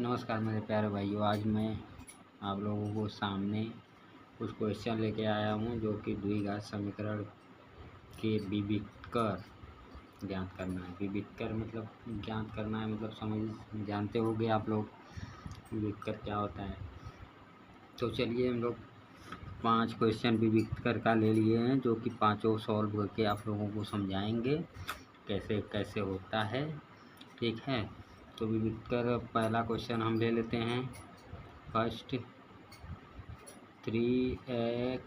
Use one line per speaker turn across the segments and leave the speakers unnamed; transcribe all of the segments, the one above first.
नमस्कार मेरे प्यारे भाइयों। आज मैं आप लोगों को सामने कुछ क्वेश्चन लेके आया हूँ जो कि द्विघात समीकरण के विविधकर ज्ञात करना है। विविधकर मतलब ज्ञात करना है, मतलब समझ जानते होंगे आप लोग विविधकर क्या होता है। तो चलिए हम लोग 5 क्वेश्चन विविधकर का ले लिए हैं जो कि पाँचों सॉल्व करके आप लोगों को समझाएंगे कैसे कैसे होता है। ठीक है, तो विविधकर पहला क्वेश्चन हम ले लेते हैं। First 3x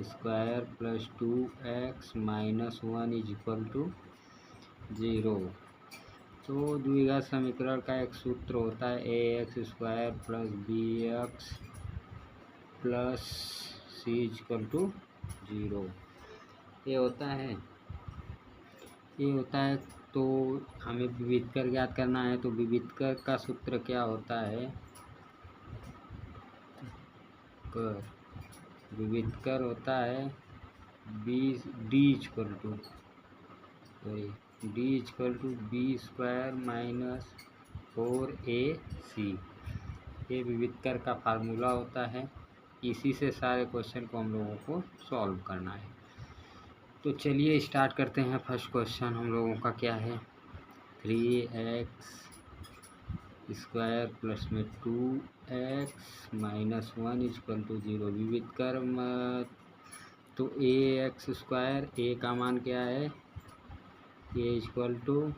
square plus 2x minus 1 is equal to 0। तो द्विघात समीकरण का एक सूत्र होता है ax square plus bx plus c is equal to 0। ये होता है। तो हमें विविधकर ज्ञात करना है। तो विविधकर का सूत्र क्या होता है? विविधकर होता है D equal to B square minus 4ac। ये विविधकर का फार्मूला होता है। इसी से सारे क्वेश्चन को हम लोगों को सॉल्व करना है। तो चलिए स्टार्ट करते हैं। फर्स्ट क्वेश्चन हम लोगों का क्या है? 3x स्क्वायर प्लस में 2x माइनस 1 इक्वल टू 0। विविधकर तो ax स्क्वायर, a का मान क्या है? a इक्वल टू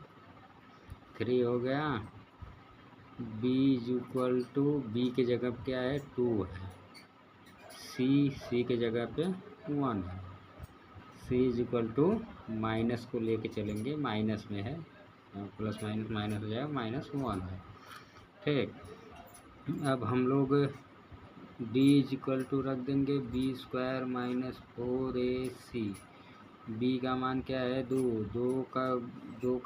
3 हो गया। b इक्वल टू b के जगह पे क्या है? 2 है। c के जगह पे 1 है। c इक्वल टू माइनस को लेके चलेंगे, माइनस में है, प्लस माइनस माइनस हो जाएगा, माइनस 1 है। ठीक, अब हम लोग d इक्वल टू रख देंगे B square minus 4ac। b का मान क्या है? 2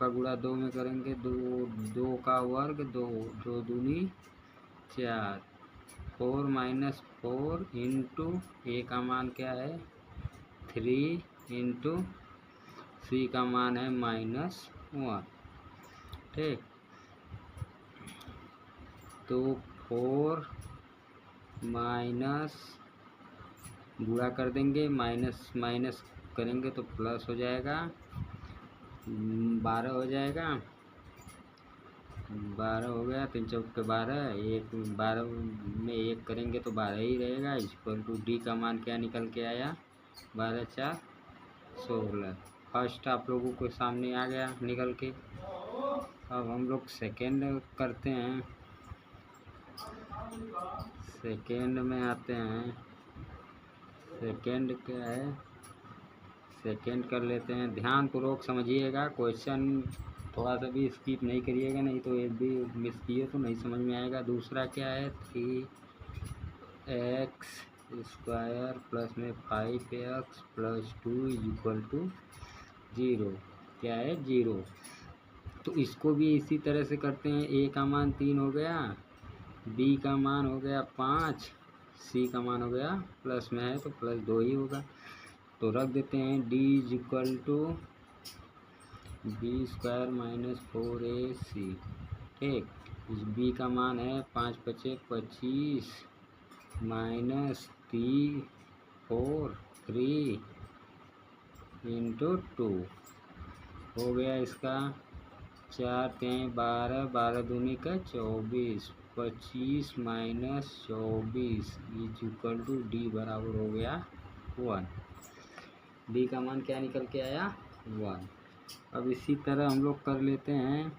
का गुणा 2 में करेंगे, 2 का वर्ग 2 दूनी 4, 4 माइनस 4 इंटू a का मान क्या है? 3 इंटू c का मान है माइनस 1। ठीक, तो 4 माइनस गुणा कर देंगे, माइनस माइनस करेंगे तो प्लस हो जाएगा, 12 हो जाएगा। 12 हो गया, 3 चौक के 12, 12 में 1 करेंगे तो 12 ही रहेगा। इक्वल टू डी का मान क्या निकल के आया? 12 4 16। फर्स्ट आप लोगों को सामने आ गया निकल के। अब हम लोग सेकेंड करते हैं। सेकेंड में आते हैं। सेकेंड क्या है? सेकेंड कर लेते हैं। ध्यानपूर्वक समझिएगा, क्वेश्चन थोड़ा सा भी स्किप नहीं करिएगा, नहीं तो एक भी मिस किए तो नहीं समझ में आएगा। दूसरा क्या है? 3x स्क्वायर प्लस में 5x प्लस 2 इक्वल टू 0। क्या है? 0। तो इसको भी इसी तरह से करते हैं। a का मान 3 हो गया, b का मान हो गया 5, c का मान हो गया, प्लस में है तो प्लस 2 ही होगा। तो रख देते हैं d equal to B square minus 4ac। ठीक, इस b का मान है 5 × 5 = 25 माइनस 3 इंटू 2 हो गया। इसका 4 3 12, 12 दूनी का 24, 25 minus 24 is equal to D बराबर हो गया 1। डी का मान क्या निकल के आया? 1। अब इसी तरह हम लोग कर लेते हैं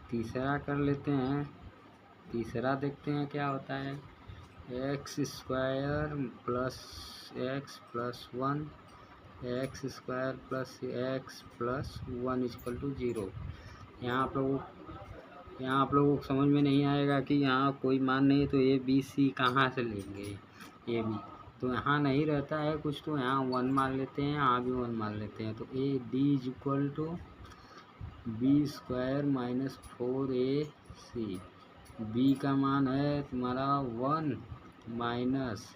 तीसरा कर लेते हैं। तीसरा देखते हैं क्या होता है। X square plus X plus 1, X square plus X plus 1 equal to 0। यहाँ आप लोगों को समझ में नहीं आएगा कि यहाँ कोई मान नहीं है तो ए बी सी कहाँ से लेंगे। ए बी तो यहाँ नहीं रहता है कुछ, तो यहाँ 1 मान लेते हैं, यहाँ भी 1 मान लेते हैं। तो ए D is equal to B square minus 4ac। B का मान है तुम्हारा 1 माइनस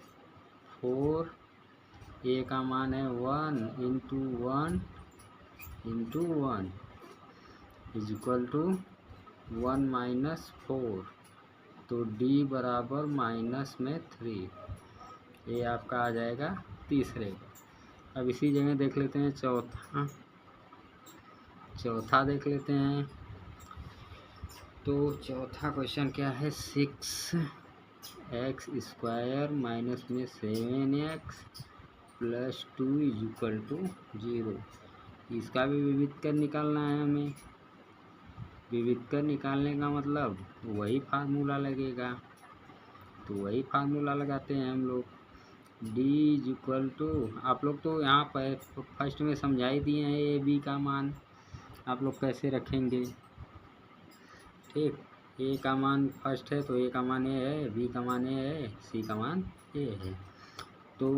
4, ए का मान है 1 into 1 into 1। Is equal to 1 minus 4, तो डी बराबर माइनस में 3। ये आपका आ जाएगा तीसरे का। अब इसी जगह देख लेते हैं चौथा देख लेते हैं। तो चौथा क्वेश्चन क्या है, 6x² माइनस में 7x plus 2 is equal to 0। इसका भी विविधकर निकालना है हमें। विविधकर निकालने का मतलब वही फार्मूला लगेगा, तो वही फार्मूला लगाते हैं हम लोग। d इज इक्वल टू, आप लोग तो यहाँ पर फर्स्ट में समझा ही दिए हैं ए बी का मान आप लोग कैसे रखेंगे। ठीक, ए का मान फर्स्ट है तो ए का मान ए है, बी का मान ए है, सी का मान ए है। तो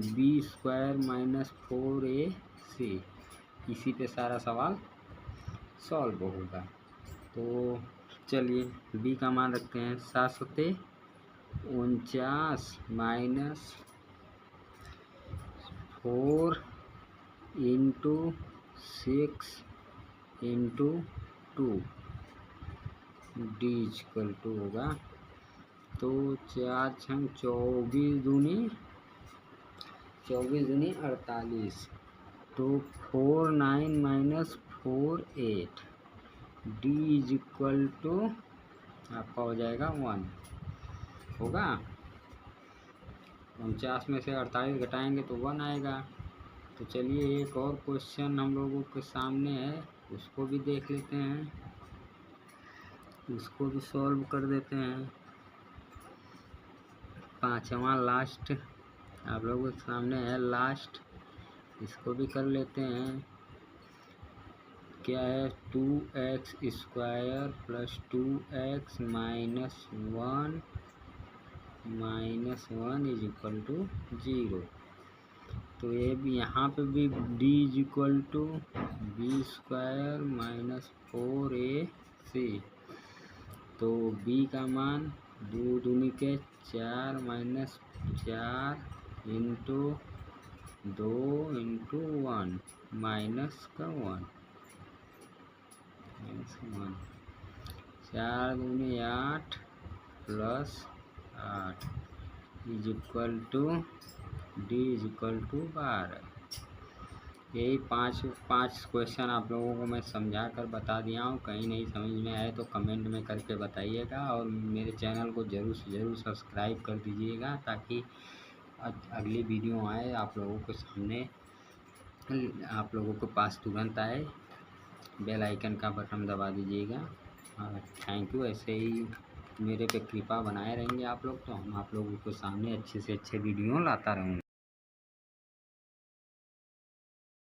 b² माइनस 4ac, इसी पे सारा सवाल सॉल्व होगा। तो चलिए बी का मान रखते हैं 749 minus 4 into 6 into 2 D equal to होगा। तो 4 छंग 24 दूनी 48, तो 4 9 minus 4 8, D is equal to आपका हो जाएगा 1 होगा। 49 में से 48 घटाएंगे तो 1 आएगा। तो चलिए एक और क्वेश्चन हम लोगों के सामने है, उसको भी देख लेते हैं, उसको भी सॉल्व कर देते हैं। पांचवा लास्ट आप लोगों के सामने है, लास्ट, इसको भी कर लेते हैं। क्या है, 2x² plus 2x minus 1 is equal to 0। तो ये भी यहाँ पे भी d is equal to b² minus 4ac। तो b का मान 2 दूनी के 4 माइनस 4 इंटू 2 इंटू 1 माइनस का 1 4 दूनी 8 plus 8 is equal to D is equal to 12। यही पांच क्वेश्चन आप लोगों को मैं समझा कर बता दिया हूँ। कहीं नहीं समझ में आए तो कमेंट में करके बताइएगा, और मेरे चैनल को ज़रूर से ज़रूर सब्सक्राइब कर दीजिएगा, ताकि अगली वीडियो आए आप लोगों के सामने, आप लोगों के पास तुरंत आए। बेल आइकन का बटन दबा दीजिएगा। Thank you. ऐसे ही मेरे पे कृपा बनाए रहेंगे आप लोग, तो हम आप लोगों के सामने अच्छे से अच्छे वीडियो लाता रहूँगा।